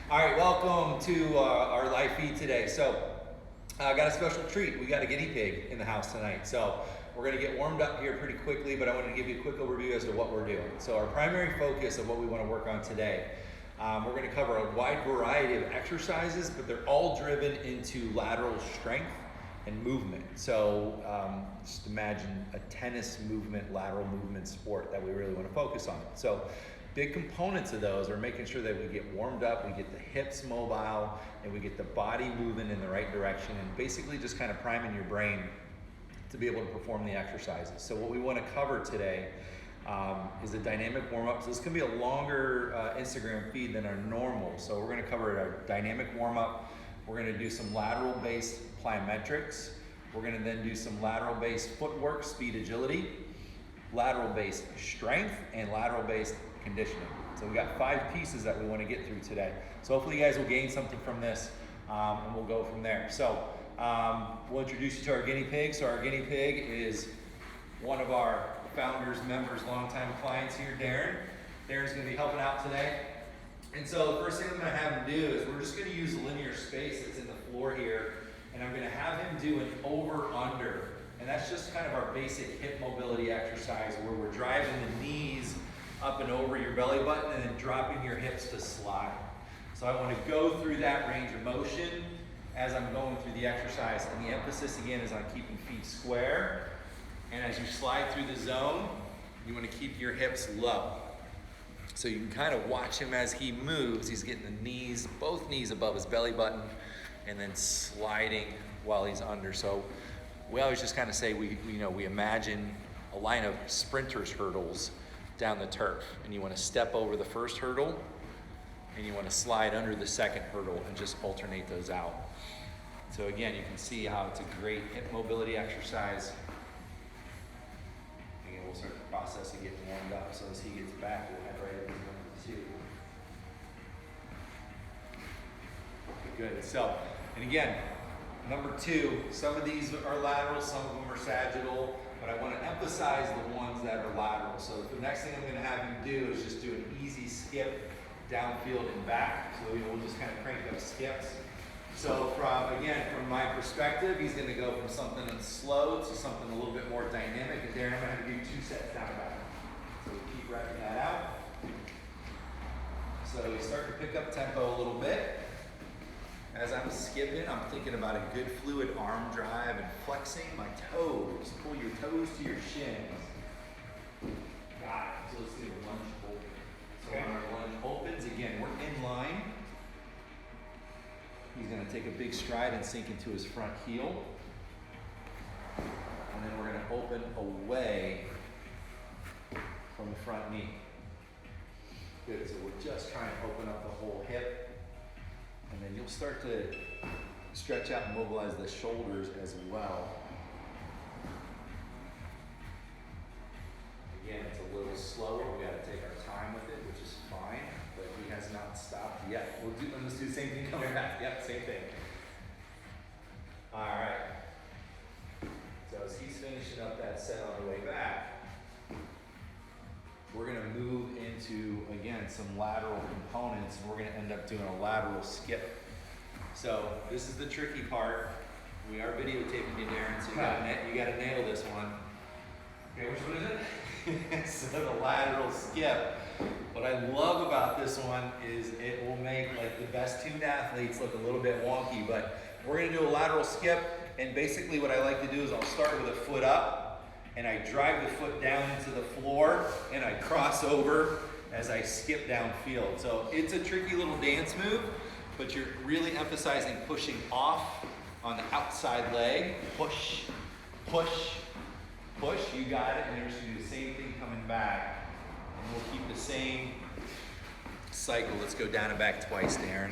All right, welcome to our live feed today. So I got a special treat. We got a guinea pig in the house tonight. So we're gonna get warmed up here pretty quickly, but I wanted to give you a quick overview as to what we're doing. So our primary focus of what we wanna work on today, we're gonna cover a wide variety of exercises, but they're all driven into lateral strength and movement. So just imagine a tennis movement, lateral movement sport that we really wanna focus on. So big components of those are making sure that we get warmed up, we get the hips mobile, and we get the body moving in the right direction, and basically just kind of priming your brain to be able to perform the exercises. So what we want to cover today is a dynamic warm-up. So this can be a longer Instagram feed than our normal. So we're going to cover our dynamic warm-up. We're going to do some lateral-based plyometrics. We're going to then do some lateral-based footwork, speed, agility, lateral-based strength, and lateral-based conditioning. So we got 5 pieces that we want to get through today. So hopefully you guys will gain something from this, and we'll go from there. So we'll introduce you to our guinea pig. So our guinea pig is one of our founders, members, longtime clients here, Darren. Darren's going to be helping out today. And so the first thing I'm going to have him do is we're just going to use the linear space that's in the floor here, and I'm going to have him do an over-under. And that's just kind of our basic hip mobility exercise where we're driving the knees up and over your belly button and then dropping your hips to slide. So I want to go through that range of motion as I'm going through the exercise, and the emphasis again is on keeping feet square, and as you slide through the zone, you want to keep your hips low. So you can kind of watch him as he moves. He's getting the knees, both knees above his belly button, and then sliding while he's under. So we always just kind of say we imagine a line of sprinters hurdles down the turf, and you want to step over the first hurdle and you want to slide under the second hurdle and just alternate those out. So again, you can see how it's a great hip mobility exercise. Again, we'll start the process of getting warmed up, so as he gets back, we'll head right into number 2. Okay, good. So, and again, number 2, some of these are lateral, some of them are sagittal, but I want to emphasize the ones that are lateral. So the next thing I'm going to have him do is just do an easy skip downfield and back. So we'll just kind of crank up skips. So from my perspective, he's going to go from something that's slow to something a little bit more dynamic. And there I'm going to have to do 2 sets down and back. So we keep wrapping that out. So we start to pick up tempo a little bit. As I'm skipping, I'm thinking about a good fluid arm drive and flexing my toes. Pull your toes to your shins. Got it. So let's do a lunge open. So when our lunge opens, again, we're in line. He's going to take a big stride and sink into his front heel. And then we're going to open away from the front knee. Good. So we're just trying to open up the whole hip. And then you'll start to stretch out and mobilize the shoulders as well. Again, it's a little slower. We got to take our time with it, which is fine, but he has not stopped yet. Let's do the same thing coming back. Yep, same thing. All right. So as he's finishing up that set on the way back, we're going to move into, again, some lateral components, and we're going to end up doing a lateral skip. So this is the tricky part. We are videotaping you, Darren, so you got to nail this one. Okay, which one is it? So the lateral skip. What I love about this one is it will make like the best tuned athletes look a little bit wonky, but we're going to do a lateral skip, and basically what I like to do is I'll start with a foot up, and I drive the foot down into the floor, and I cross over as I skip downfield. So it's a tricky little dance move, but you're really emphasizing pushing off on the outside leg. Push, push, push. You got it. And you're just going to do the same thing coming back. And we'll keep the same cycle. Let's go down and back twice, Darren.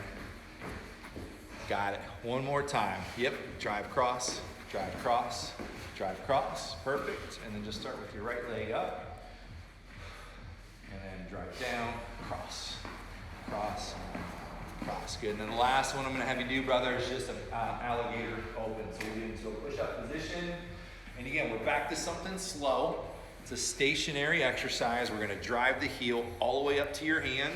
Got it. One more time. Yep. Drive cross, drive cross. Drive cross, perfect, and then just start with your right leg up, and then drive down, cross, cross, cross. Good, and then the last one I'm gonna have you do, brother, is just an alligator open. So we'll get into a push-up position, and again, we're back to something slow. It's a stationary exercise. We're gonna drive the heel all the way up to your hand,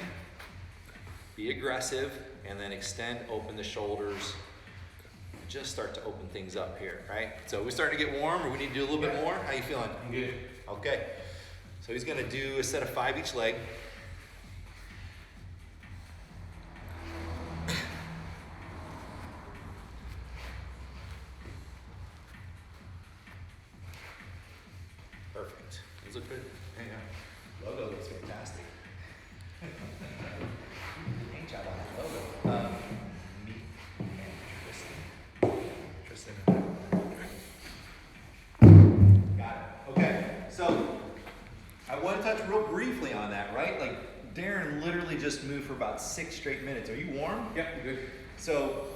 Be aggressive, and then extend, open the shoulders. Just start to open things up here, right? So we starting to get warm, or we need to do a little bit more? How you feeling? I'm good. Okay. So he's gonna do a set of 5 each leg. Perfect. Those look good. Yeah. Logo looks fantastic. Paint job on that logo. Me and Tristan. Got it. Okay. So I want to touch real briefly on that, right? Like Darren literally just moved for about 6 straight minutes. Are you warm? Yep, I'm good. So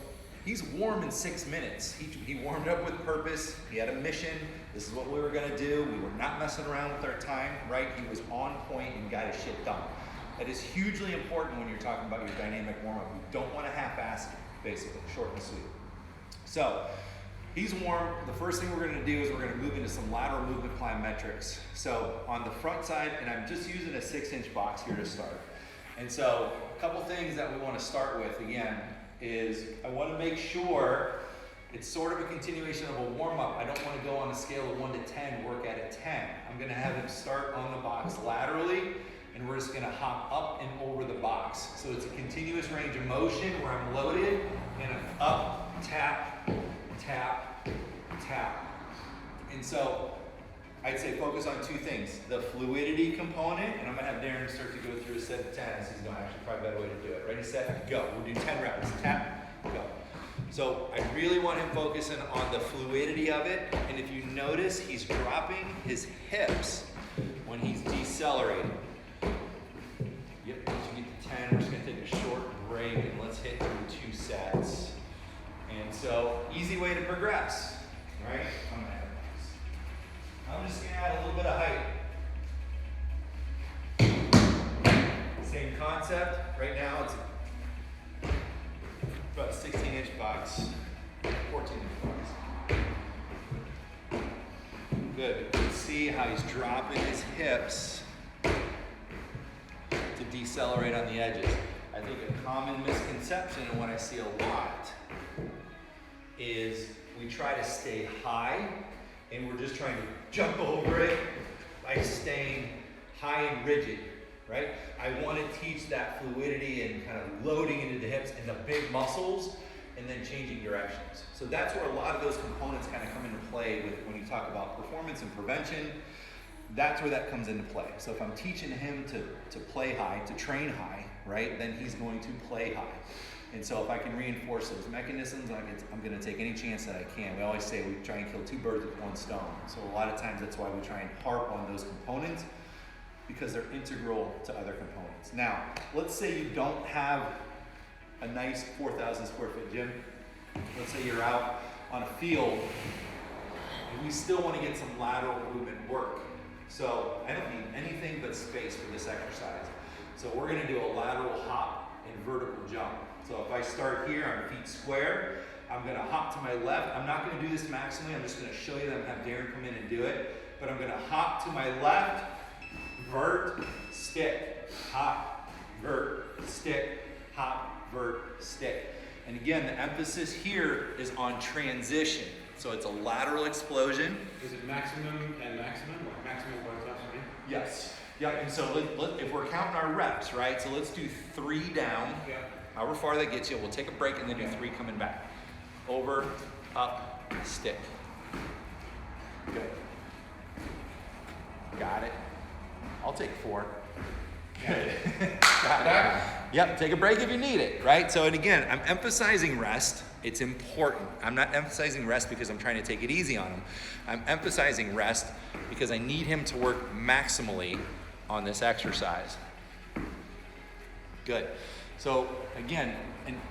he's warm in 6 minutes. He warmed up with purpose. He had a mission. This is what we were gonna do. We were not messing around with our time, right? He was on point and got his shit done. That is hugely important when you're talking about your dynamic warm-up. You don't want to half-ass it, basically, short and sweet. So he's warm. The first thing we're gonna do is we're gonna move into some lateral movement plyometrics. So on the front side, and I'm just using a 6-inch box here to start. And so a couple things that we want to start with, again, is I want to make sure it's sort of a continuation of a warm-up. I don't want to go on a scale of 1 to 10, work at a 10. I'm going to have him start on the box laterally, and we're just going to hop up and over the box. So it's a continuous range of motion where I'm loaded, and I'm up, tap, tap, tap. And so I'd say focus on 2 things. The fluidity component, and I'm going to have Darren start to go through a set of 10. This is actually probably a better way to do it. Ready, set, go. We'll do 10 reps. Tap, go. So I really want him focusing on the fluidity of it. And if you notice, he's dropping his hips when he's decelerating. Yep, once you get to 10, we're just going to take a short break, and let's hit through 2 sets. And so, easy way to progress, right? I'm just going to add a little bit of height. Same concept. Right now it's about a 16-inch box, 14-inch box. Good. You can see how he's dropping his hips to decelerate on the edges. I think a common misconception, and what I see a lot, is we try to stay high, and we're just trying to jump over it by staying high and rigid, right? I want to teach that fluidity and kind of loading into the hips and the big muscles, and then changing directions. So that's where a lot of those components kind of come into play with when you talk about performance and prevention. That's where that comes into play. So if I'm teaching him to play high, to train high, right, then he's going to play high. And so if I can reinforce those mechanisms, I'm going to take any chance that I can. We always say we try and kill 2 birds with 1 stone. So a lot of times that's why we try and harp on those components, because they're integral to other components. Now, let's say you don't have a nice 4,000 square foot gym. Let's say you're out on a field, and we still want to get some lateral movement work. So I don't need anything but space for this exercise. So we're going to do a lateral hop and vertical jump. So if I start here on feet square, I'm going to hop to my left. I'm not going to do this maximally. I'm just going to show you that and have Darren come in and do it. But I'm going to hop to my left, vert, stick, hop, vert, stick, hop, vert, stick. And again, the emphasis here is on transition. So it's a lateral explosion. Is it maximum and maximum? Like maximum both times again? Yes. Yeah, and so if we're counting our reps, right? So let's do 3 down. Yeah. However far that gets you, we'll take a break and then do 3 coming back. Over, up, stick. Good. Got it. I'll take 4. Good. Got it. Yep, take a break if you need it, right? So, and again, I'm emphasizing rest. It's important. I'm not emphasizing rest because I'm trying to take it easy on him. I'm emphasizing rest because I need him to work maximally on this exercise. Good. So again,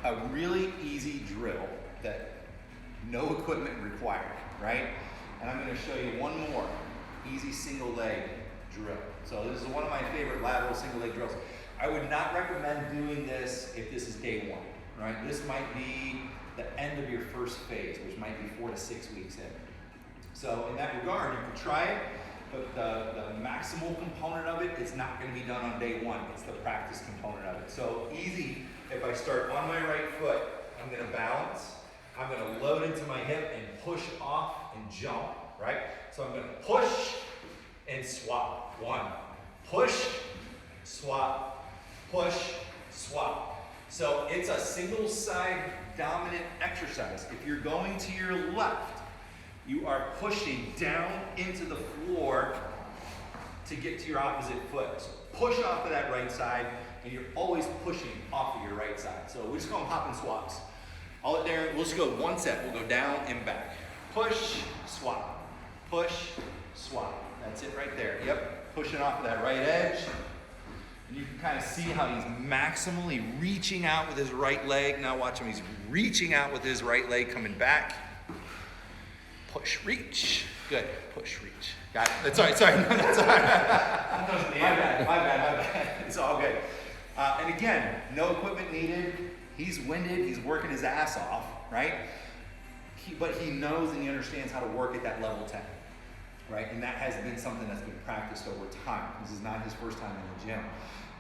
a really easy drill that no equipment required, right? And I'm going to show you one more easy single leg drill. So this is one of my favorite lateral single leg drills. I would not recommend doing this if this is day 1, right? This might be the end of your first phase, which might be 4 to 6 weeks in. So in that regard, you can try it, but the maximal component of it is not going to be done on day 1. It's the practice component of it. So easy if I start on my right foot, I'm gonna balance, I'm gonna load into my hip and push off and jump, right? So I'm gonna push and swap. 1, push, swap, push, swap. So it's a single side dominant exercise. If you're going to your left, you are pushing down into the floor to get to your opposite foot. So push off of that right side, and you're always pushing off of your right side. So we just call them hop and swaps. I'll let Darren, we'll just go 1 set. We'll go down and back. Push, swap, push, swap. That's it right there. Yep, pushing off of that right edge. And you can kind of see how he's maximally reaching out with his right leg. Now watch him, he's reaching out with his right leg, coming back. Push, reach. Good, push, reach. Got it. That's all right, sorry. No, that's all right. My bad. It's all good. And again, no equipment needed. He's winded, he's working his ass off, right? But he knows and he understands how to work at that level 10, right? And that has been something that's been practiced over time. This is not his first time in the gym.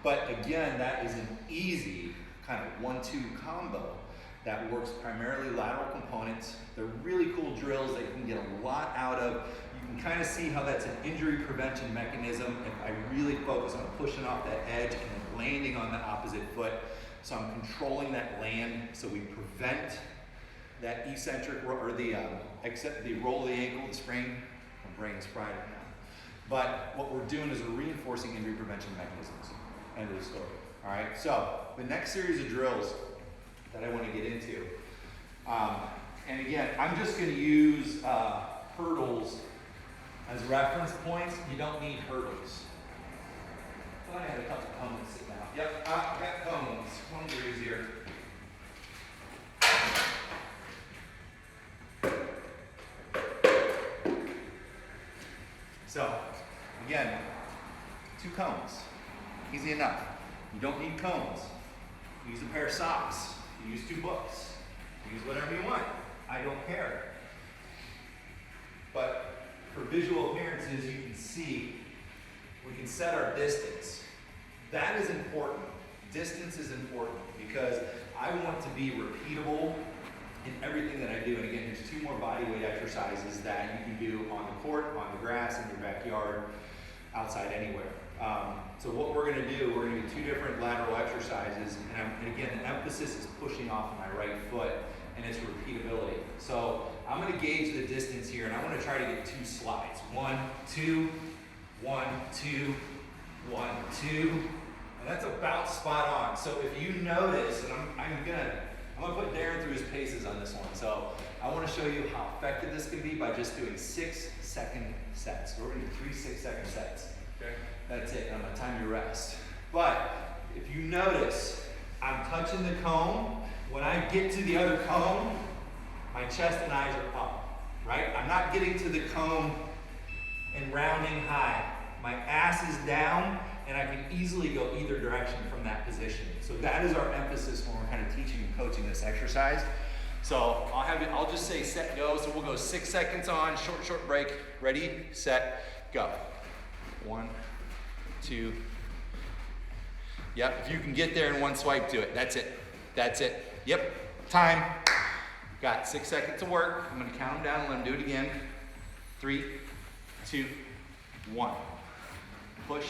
But again, that is an easy kind of 1-2 combo that works primarily lateral components. They're really cool drills that you can get a lot out of. You can kind of see how that's an injury prevention mechanism if I really focus on pushing off that edge and then landing on the opposite foot. So I'm controlling that land so we prevent that eccentric or the roll of the ankle, the sprain. My brain is fried right now. But what we're doing is we're reinforcing injury prevention mechanisms. End of the story. All right, so the next series of drills that I want to get into, and again, I'm just going to use hurdles as reference points. You don't need hurdles. I thought I had a couple cones sitting out. Yep, I got cones. Cones are easier. So, again, 2 cones. Easy enough. You don't need cones. Use a pair of socks. Use 2 books. Use whatever you want. I don't care. But for visual appearances, you can see we can set our distance. That is important. Distance is important because I want to be repeatable in everything that I do. And again, there's 2 more body weight exercises that you can do on the court, on the grass, in your backyard, outside anywhere. So what we're going to do, we're going to do 2 different lateral exercises. And again, the emphasis is pushing off of my right foot and it's repeatability. So I'm going to gauge the distance here and I want to try to get 2 slides. 1, 2, 1, 2, 1, 2. And that's about spot on. So if you notice, and I'm gonna put Darren through his paces on this one. So I want to show you how effective this can be by just doing 6-second sets. So we're gonna do 3 6-second sets. Okay. That's it. I'm gonna time your rest. But if you notice, I'm touching the cone. When I get to the other cone, my chest and eyes are up, right? I'm not getting to the cone and rounding high. My ass is down, and I can easily go either direction from that position. So that is our emphasis when we're kind of teaching and coaching this exercise. So I'll just say set, go. So we'll go 6 seconds on, short break. Ready, set, go. 1, 2. Yep, if you can get there in 1 swipe, do it. That's it. That's it. Yep, time. Got 6 seconds to work. I'm gonna count them down and let them do it again. 3, 2, 1. Push,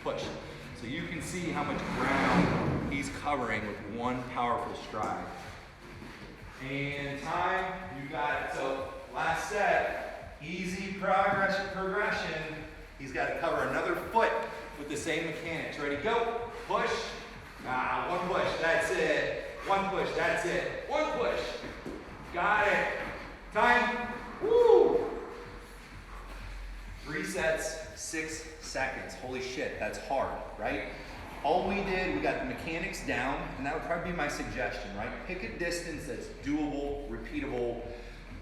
push. So you can see how much ground he's covering with 1 powerful stride. And time, you got it. So last set, easy progression. He's got to cover another foot with the same mechanics. Ready, go. Push. 1 push, that's it. 1 push, that's it. 1 push. Got it. Time. Woo! 3 sets, 6 seconds. Holy shit, that's hard, right? All we did, we got the mechanics down, and that would probably be my suggestion, right? Pick a distance that's doable, repeatable,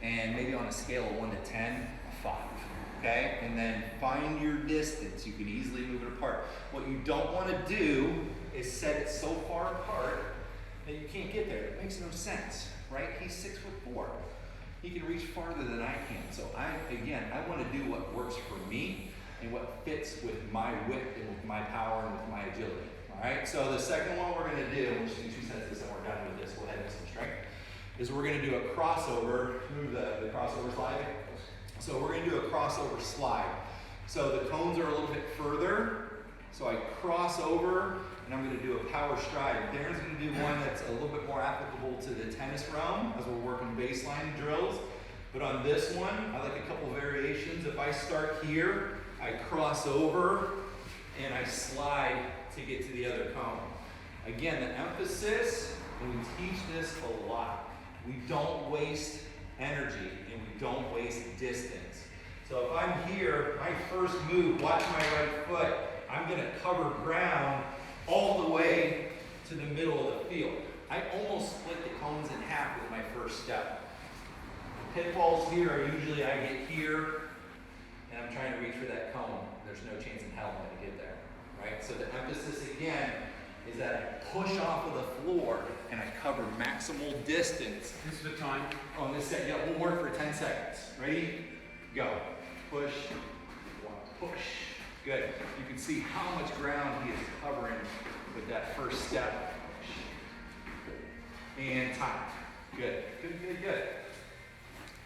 and maybe on a scale of 1 to 10, a 5, okay? And then find your distance. You can easily move it apart. What you don't want to do is set it so far apart that you can't get there. It makes no sense, right? He's 6'4". He can reach farther than I can. So I want to do what works for me and what fits with my width and with my power and with my agility. All right, so the second one we're going to do, we'll just do 2 is we're gonna do a crossover. Move the crossover slide. So we're gonna do a crossover slide. So the cones are a little bit further. So I cross over and I'm gonna do a power stride. Darren's gonna do one that's a little bit more applicable to the tennis realm as we're working baseline drills. But on this one, I like a couple variations. If I start here, I cross over and I slide to get to the other cone. Again, the emphasis, and we teach this a lot, we don't waste energy and we don't waste distance. So if I'm here, my first move, watch my right foot, I'm gonna cover ground all the way to the middle of the field. I almost split the cones in half with my first step. Pitfalls here are usually I get here and I'm trying to reach for that cone. There's no chance in hell I'm gonna get there, right? So the emphasis again is that I push off of the floor and I cover maximal distance. This is the time. On this set, yeah, we'll work for 10 seconds. Ready? Go. Push, push. Good. You can see how much ground he is covering with that first step. And time. Good, good, good, good.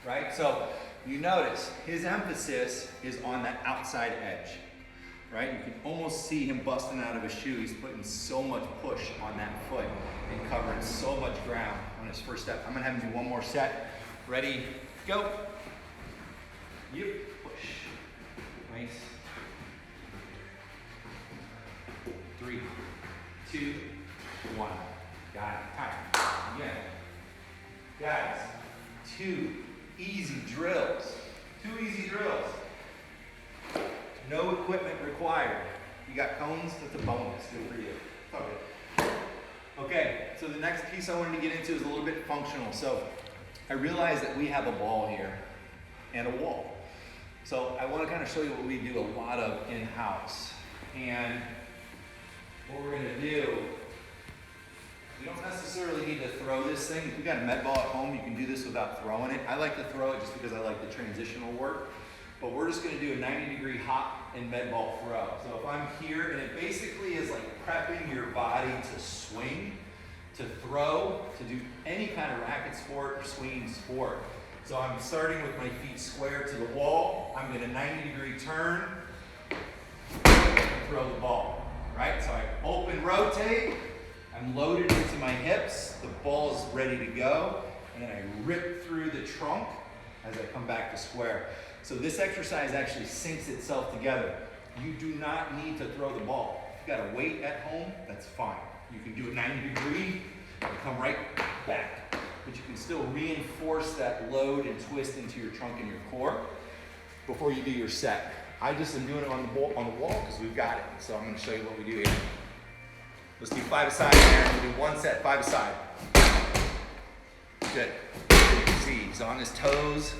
Right? So you notice his emphasis is on that outside edge. Right? You can almost see him busting out of his shoe. He's putting so much push on that foot and covering so much ground on his first step. I'm gonna have him do one more set. Ready? Go. Yep. Push. Nice. 3, 2, 1. Got it. Time. Again. Guys, 2 easy drills. 2 easy drills. No equipment required. You got cones, that's a bonus. Good for you. Okay. Okay, so the next piece I wanted to get into is a little bit functional. So I realize that we have a ball here and a wall. So I want to kind of show you what we do a lot of in-house. And what we're going to do, you don't necessarily need to throw this thing. If you got a med ball at home, you can do this without throwing it. I like to throw it just because I like the transitional work. But we're just going to do a 90-degree hop and med ball throw. So if I'm here, and it basically is like prepping your body to swing, to throw, to do any kind of racket sport or swinging sport. So I'm starting with my feet square to the wall. I'm going to 90-degree turn and throw the ball. Right? So I open rotate. I'm loaded into my hips. The ball is ready to go. And then I rip through the trunk as I come back to square. So this exercise actually syncs itself together. You do not need to throw the ball. If you've got a weight at home, that's fine. You can do it 90 degree and come right back. But you can still reinforce that load and twist into your trunk and your core before you do your set. I just am doing it on the wall because we've got it. So I'm going to show you what we do here. Let's do 5 aside there. We'll do 1 set, 5 aside. Good. You can see he's on his toes.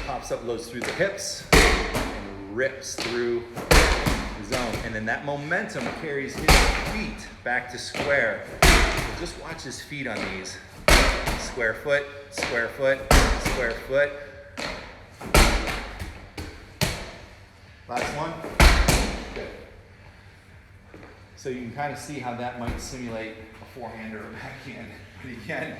Pops up, loads through the hips, and rips through the zone. And then that momentum carries his feet back to square. So just watch his feet on these. Square foot, square foot, square foot. Last one. Good. So you can kind of see how that might simulate a forehand or a backhand. But again,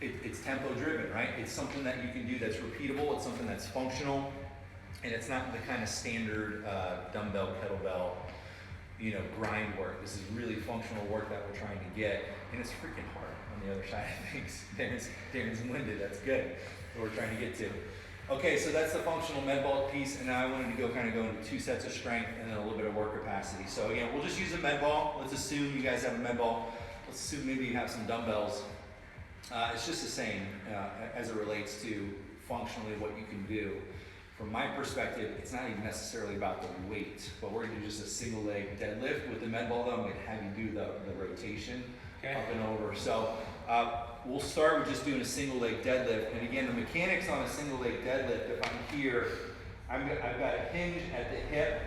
it's tempo driven, right? It's something that you can do that's repeatable, it's something that's functional, and it's not the kind of standard dumbbell, kettlebell, grind work. This is really functional work that we're trying to get, and it's freaking hard on the other side of things. Darren's winded, that's good, what we're trying to get to. Okay, so that's the functional med ball piece, and now I wanted to go into 2 sets of strength and then a little bit of work capacity. So again, we'll just use a med ball. Let's assume you guys have a med ball. Let's assume maybe you have some dumbbells. It's just the same as it relates to functionally what you can do. From my perspective, it's not even necessarily about the weight, but we're gonna do just a single leg deadlift. With the med ball though, I'm gonna have you do the rotation up and over. So we'll start with just doing a single leg deadlift. And again, the mechanics on a single leg deadlift, if I'm here, I've got a hinge at the hip,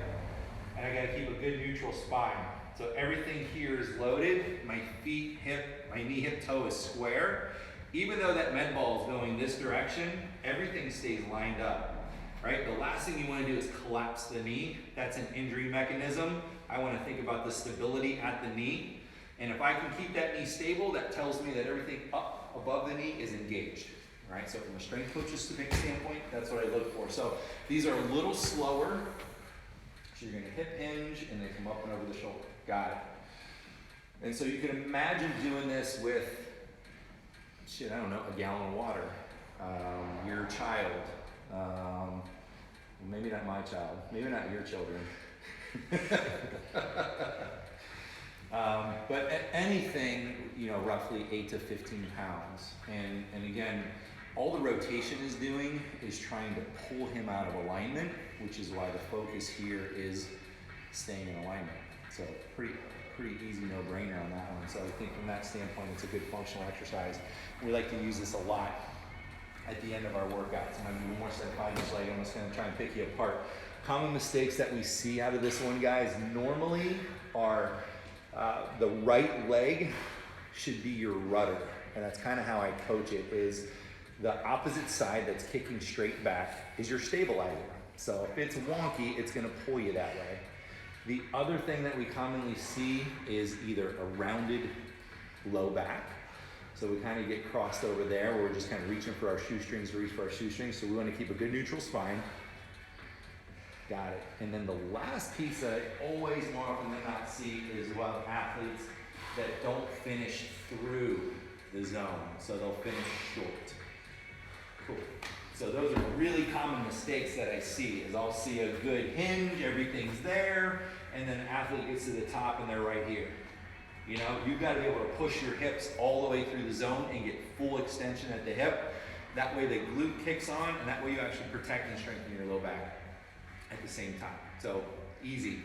and I gotta keep a good neutral spine. So everything here is loaded. My feet, hip, my knee, hip, toe is square. Even though that med ball is going this direction, everything stays lined up, right? The last thing you want to do is collapse the knee. That's an injury mechanism. I want to think about the stability at the knee. And if I can keep that knee stable, that tells me that everything up above the knee is engaged. All right, so from a strength coach's standpoint, that's what I look for. So these are a little slower. So you're gonna hip hinge and then come up and over the shoulder. Got it. And so you can imagine doing this with, I don't know, a gallon of water. Your child, maybe not my child, maybe not your children. But anything, roughly 8 to 15 pounds. And again, all the rotation is doing is trying to pull him out of alignment, which is why the focus here is staying in alignment. So pretty easy no-brainer on that one. So I think from that standpoint, it's a good functional exercise. We like to use this a lot at the end of our workouts. And I'm doing more set 5-inch leg. I'm just gonna try and pick you apart. Common mistakes that we see out of this one, guys, normally are the right leg should be your rudder. And that's kind of how I coach it, is the opposite side that's kicking straight back is your stabilizer. So if it's wonky, it's gonna pull you that way. The other thing that we commonly see is either a rounded low back. So we kind of get crossed over there where we're just kind of reaching for our shoestrings to reach for our shoestrings. So we want to keep a good neutral spine. Got it. And then the last piece that I always more often than not see is athletes that don't finish through the zone. So they'll finish short. Cool. So those are really common mistakes that I see, is I'll see a good hinge, everything's there, and then the athlete gets to the top and they're right here. You've got to be able to push your hips all the way through the zone and get full extension at the hip. That way the glute kicks on, and that way you actually protect and strengthen your low back at the same time. So easy.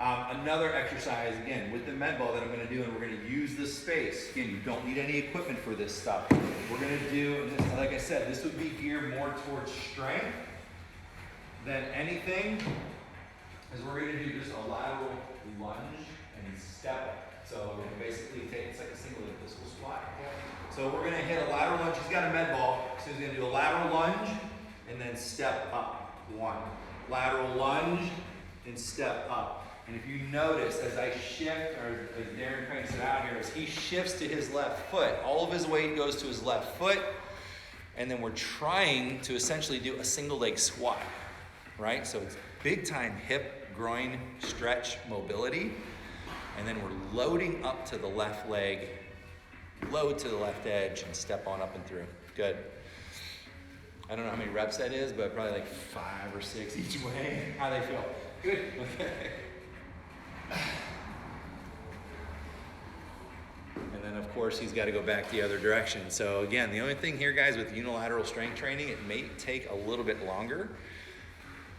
Another exercise, again, with the med ball that I'm going to do, and we're going to use this space. Again, you don't need any equipment for this stuff. We're going to do, and this, like I said, this would be geared more towards strength than anything, is we're going to do just a lateral lunge and step up. So we're going to basically take, it's like a single physical squat. So we're going to hit a lateral lunge. He's got a med ball, so he's going to do a lateral lunge and then step up. 1. Lateral lunge and step up. And if you notice, as I shift, or as Darren cranks it out here, as he shifts to his left foot, all of his weight goes to his left foot, and then we're trying to essentially do a single leg squat, right? So it's big time hip, groin, stretch, mobility, and then we're loading up to the left leg, load to the left edge, and step on up and through. Good. I don't know how many reps that is, but probably like 5 or 6 each way. How they feel? Good. Okay. And then of course he's got to go back the other direction. So again, the only thing here, guys, with unilateral strength training, it may take a little bit longer.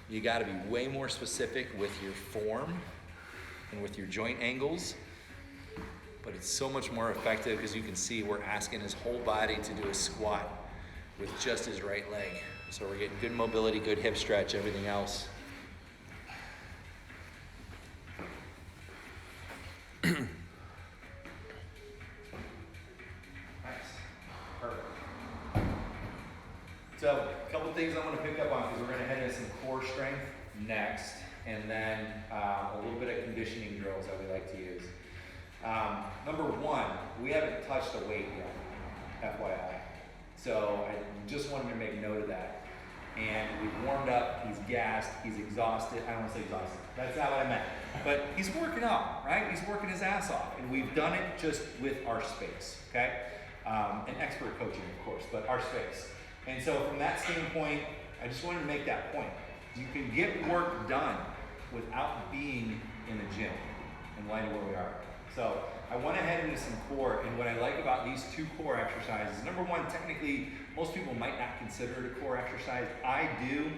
You got to be way more specific with your form and with your joint angles. But it's so much more effective because you can see we're asking his whole body to do a squat with just his right leg. So we're getting good mobility, good hip stretch, everything else. So a couple things I want to pick up on, because we're going to head into some core strength next, and then a little bit of conditioning drills that we like to use. Number 1, we haven't touched a weight yet, FYI. So I just wanted to make note of that. And we've warmed up, he's gassed, he's exhausted. I don't want to say exhausted, that's not what I meant. But he's working out, right? He's working his ass off. And we've done it just with our space, okay? And expert coaching, of course, but our space. And so from that standpoint, I just wanted to make that point. You can get work done without being in the gym in light of where we are. So I want to head into some core, and what I like about these 2 core exercises, number 1, technically, most people might not consider it a core exercise. I do,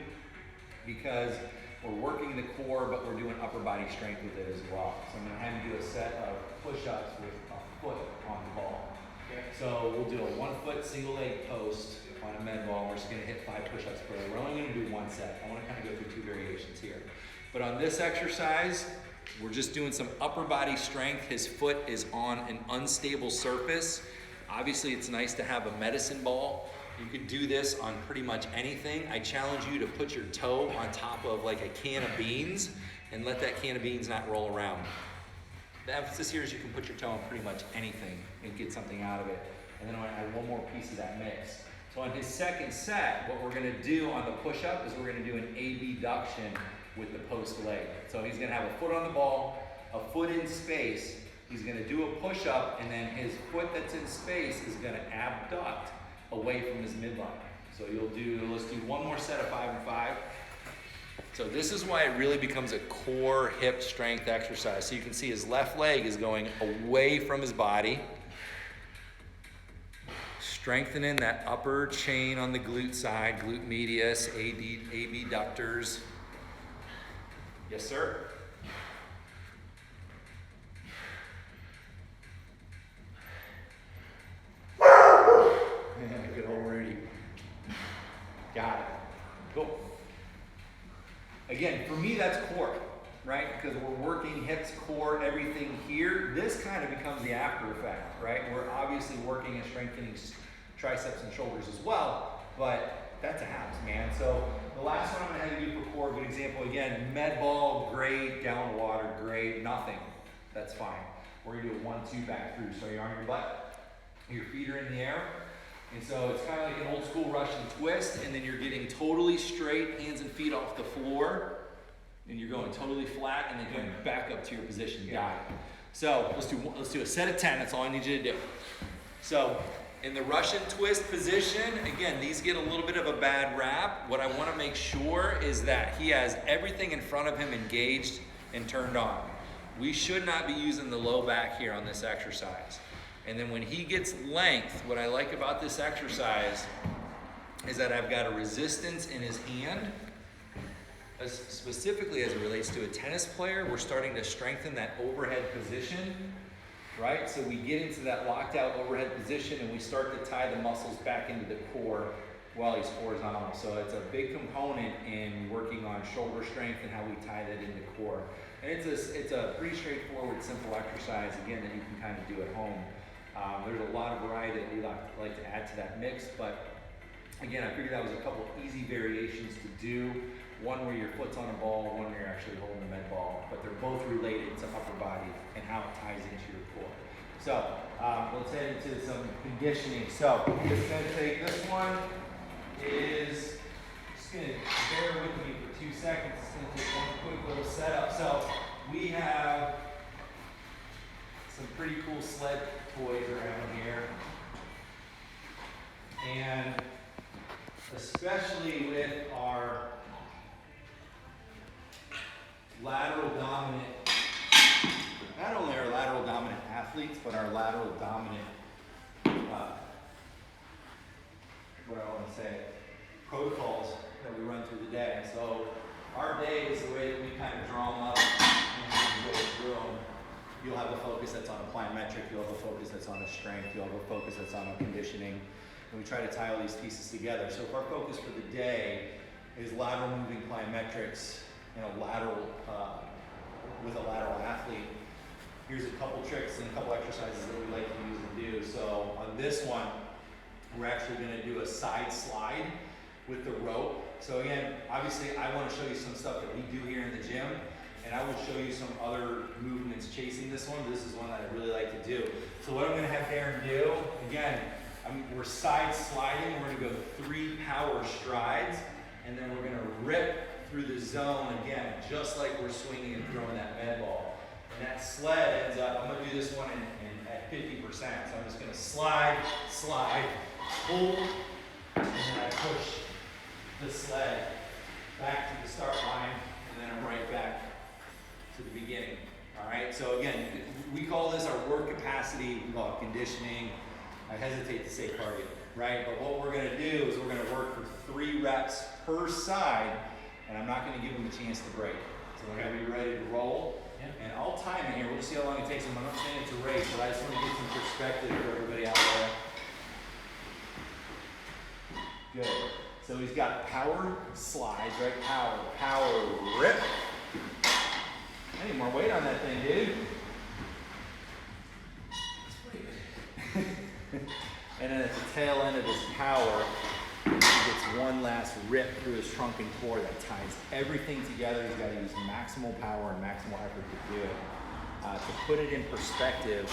because we're working the core, but we're doing upper body strength with it as well. So I'm going to have him do a set of push-ups with a foot on the ball. Okay. So we'll do a 1-foot single leg post on a med ball. We're just going to hit 5 push-ups per day. We're only going to do 1 set. I want to kind of go through 2 variations here. But on this exercise, we're just doing some upper body strength. His foot is on an unstable surface. Obviously, it's nice to have a medicine ball. You could do this on pretty much anything. I challenge you to put your toe on top of like a can of beans and let that can of beans not roll around. the emphasis here is you can put your toe on pretty much anything and get something out of it. And then I'm gonna add one more piece of that mix. So on his second set, what we're gonna do on the push-up is we're gonna do an abduction with the post leg. So he's gonna have a foot on the ball, a foot in space. He's gonna do a push-up, and then his foot that's in space is gonna abduct away from his midline. So you'll do, let's do one more set of 5 and 5. So this is why it really becomes a core hip strength exercise. So you can see his left leg is going away from his body, strengthening that upper chain on the glute side, glute medius, abductors. Yes, sir? Good old Rudy. Got it. Cool. Again, for me, that's core, right? Because we're working hips, core, everything here. This kind of becomes the after effect, right? We're obviously working and strengthening triceps and shoulders as well, but that's a abs, man. So the last one I'm gonna have you do for core, good example, again, med ball, great, gallon of water, great, nothing, that's fine. We're gonna do a 1-2 back through. So you're on your butt, your feet are in the air, and so it's kind of like an old school Russian twist, and then you're getting totally straight, hands and feet off the floor, and you're going totally flat, and then going back up to your position. Got it. So let's do a set of 10. That's all I need you to do. So in the Russian twist position, again, these get a little bit of a bad rap. What I want to make sure is that he has everything in front of him engaged and turned on. We should not be using the low back here on this exercise. And then when he gets length, what I like about this exercise is that I've got a resistance in his hand. Specifically as it relates to a tennis player, we're starting to strengthen that overhead position, right? So we get into that locked out overhead position and we start to tie the muscles back into the core while he's horizontal. So it's a big component in working on shoulder strength and how we tie that into core. And it's a pretty straightforward, simple exercise, again, that you can kind of do at home. There's a lot of variety that we like to add to that mix, but again, I figured that was a couple easy variations to do. One where your foot's on a ball, one where you're actually holding the med ball, but they're both related to upper body and how it ties into your core. So let's head into some conditioning. So just gonna take this one is, just gonna bear with me for 2 seconds. It's gonna take one quick little setup. So we have some pretty cool sled toys around here. And especially with our lateral dominant, not only our lateral dominant athletes, but our lateral dominant, what I want to say, protocols that we run through the day. So our day is the way that we kind of draw them up and go through them. You'll have a focus that's on a plyometric, you'll have a focus that's on a strength, you'll have a focus that's on a conditioning, and we try to tie all these pieces together. So if our focus for the day is lateral moving plyometrics, lateral, with a lateral athlete, here's a couple tricks and a couple exercises that we like to use and do. So on this one, we're actually gonna do a side slide with the rope. So again, obviously I wanna show you some stuff that we do here in the gym, and I will show you some other movements chasing this one. This is one that I really like to do. So what I'm gonna have Darren do, again, we're side sliding, we're gonna go 3 power strides, and then we're gonna rip through the zone again, just like we're swinging and throwing that med ball. And that sled ends up, I'm gonna do this one at 50%. So I'm just gonna slide, pull, and then I push the sled back to the start line, and then I'm right back to the beginning. All right, so again, we call this our work capacity, we call it conditioning. I hesitate to say target, right? But what we're gonna do is we're gonna work for 3 reps per side, and I'm not gonna give them a chance to break. So we're gonna be ready to roll. And I'll time it here, we'll see how long it takes them. I'm not saying it's a race, but I just wanna get some perspective for everybody out there. Good. So he's got power slides, right? Power rip. I need more weight on that thing, dude. That's pretty good. And then at the tail end of this power, he gets one last rip through his trunk and core that ties everything together. He's got to use maximal power and maximal effort to do it. To put it in perspective,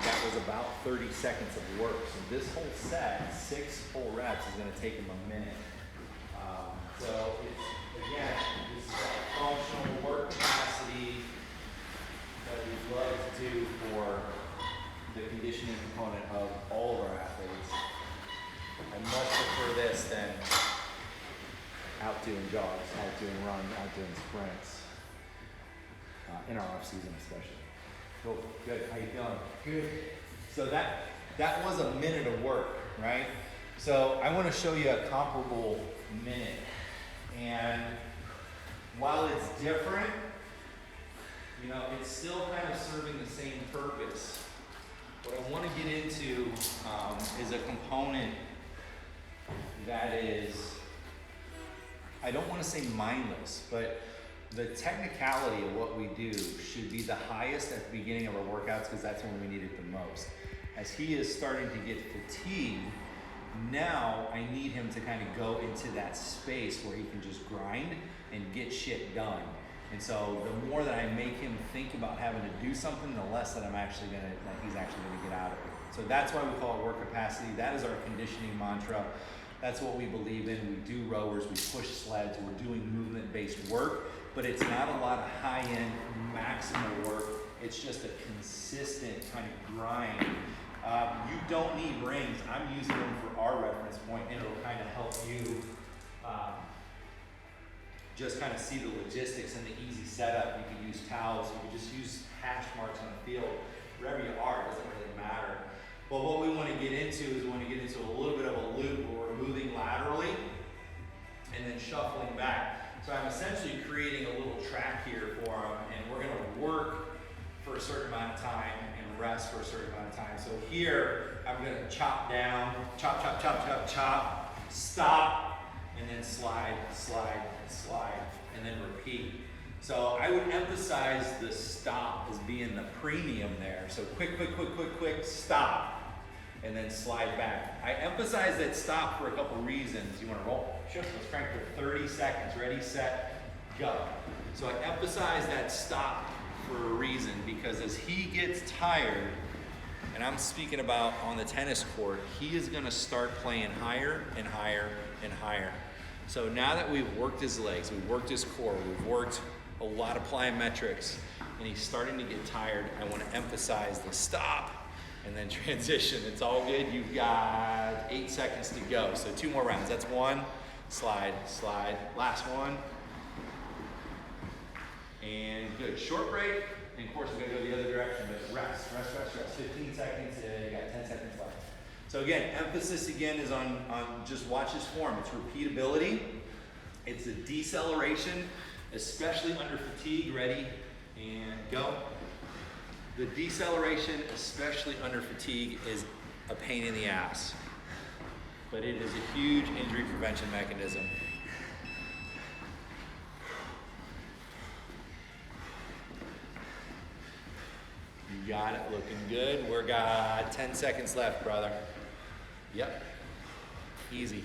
that was about 30 seconds of work. So this whole set, 6 full reps, is going to take him a minute. So it's, again, this is that functional work capacity that we love to do for the conditioning component of all of our athletes. I much prefer this than out doing jogs, out doing runs, out doing sprints. In our off season especially. Cool, good, how you feeling? Good. So that was a minute of work, right? So I want to show you a comparable minute. And while it's different, you know, it's still kind of serving the same purpose. What I want to get into is a component that is, I don't want to say mindless, but the technicality of what we do should be the highest at the beginning of our workouts because that's when we need it the most. As he is starting to get fatigued, now I need him to kind of go into that space where he can just grind and get shit done. And so the more that I make him think about having to do something, the less that he's actually gonna get out of it. So that's why we call it work capacity. That is our conditioning mantra. That's what we believe in. We do rowers, we push sleds, we're doing movement-based work, but it's not a lot of high-end maximal work. It's just a consistent kind of grind. You don't need rings. I'm using them for our reference point, and it'll kind of help you just kind of see the logistics and the easy setup. You can use towels, you can just use hash marks on the field. Wherever you are, it doesn't really matter. But what we want to get into is we want to get into a little bit of a loop where we're moving laterally and then shuffling back. So I'm essentially creating a little track here for him, and we're going to work for a certain amount of time and rest for a certain amount of time. So here, I'm going to chop down, chop, chop, chop, chop, chop, stop, and then slide, slide, slide, and then repeat. So I would emphasize the stop as being the premium there. So quick, quick, quick, quick, quick, stop, and then slide back. I emphasize that stop for a couple reasons. You want to roll? Sure. Let's crank for 30 seconds. Ready, set, go. So I emphasize that stop for a reason because as he gets tired, and I'm speaking about on the tennis court, he is going to start playing higher and higher and higher. So now that we've worked his legs, we've worked his core, we've worked a lot of plyometrics, and he's starting to get tired, I want to emphasize the stop and then transition. It's all good. You've got 8 seconds to go. So 2 more rounds. That's 1, slide, slide. Last one. And good. Short break. And of course, we're going to go the other direction, but rest, rest, rest, rest. 15 seconds. You got 10 seconds left. So again, emphasis again is on just watch his form. It's repeatability. It's a deceleration, especially under fatigue. Ready, and go. The deceleration, especially under fatigue, is a pain in the ass, but it is a huge injury prevention mechanism. You got it, looking good. We're got 10 seconds left, brother. Yep, easy.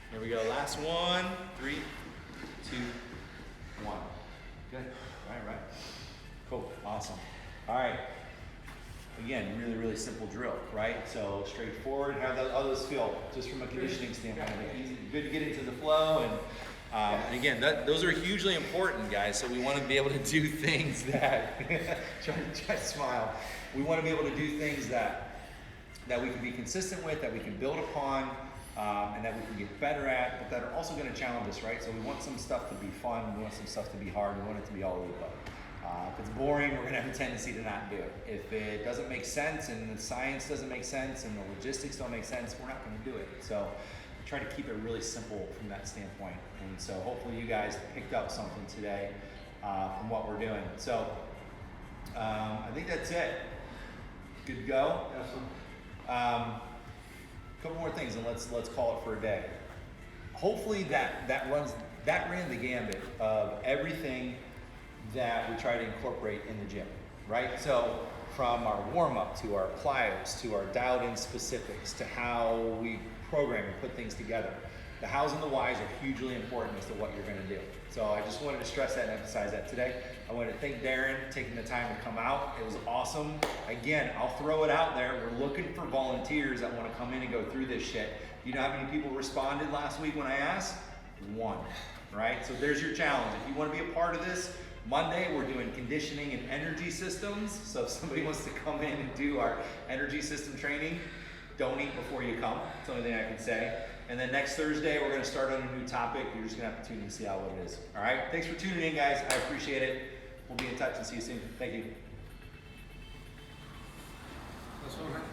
Here we go, last one. 3, 2, 1. Good. Right. Cool. Awesome. All right. Again, really, really simple drill, right? So straightforward. How those feel just from a conditioning standpoint? Easy, good to get into the flow. And again, those are hugely important, guys. So we want to be able to do things that try to smile. We want to be able to do things that we can be consistent with, that we can build upon. And that we can get better at, but that are also going to challenge us, right? So we want some stuff to be fun, we want some stuff to be hard, we want it to be all of the above. If it's boring, we're going to have a tendency to not do it. If it doesn't make sense and the science doesn't make sense and the logistics don't make sense, we're not going to do it. So try to keep it really simple from that standpoint. And so hopefully you guys picked up something today from what we're doing. So I think that's it. Good to go? Awesome. Couple more things and let's call it for a day. Hopefully that ran the gambit of everything that we try to incorporate in the gym, right? So from our warm-up to our plyos to our dialed-in specifics to how we program and put things together. The hows and the whys are hugely important as to what you're gonna do. So I just wanted to stress that and emphasize that today. I want to thank Darren taking the time to come out. It was awesome. Again, I'll throw it out there. We're looking for volunteers that want to come in and go through this shit. Do you know how many people responded last week when I asked? 1, right? So there's your challenge. If you want to be a part of this, Monday we're doing conditioning and energy systems. So if somebody wants to come in and do our energy system training, don't eat before you come. That's the only thing I can say. And then next Thursday, we're going to start on a new topic. You're just going to have to tune in and see how it is. All right? Thanks for tuning in, guys. I appreciate it. We'll be in touch and see you soon. Thank you. That's all right.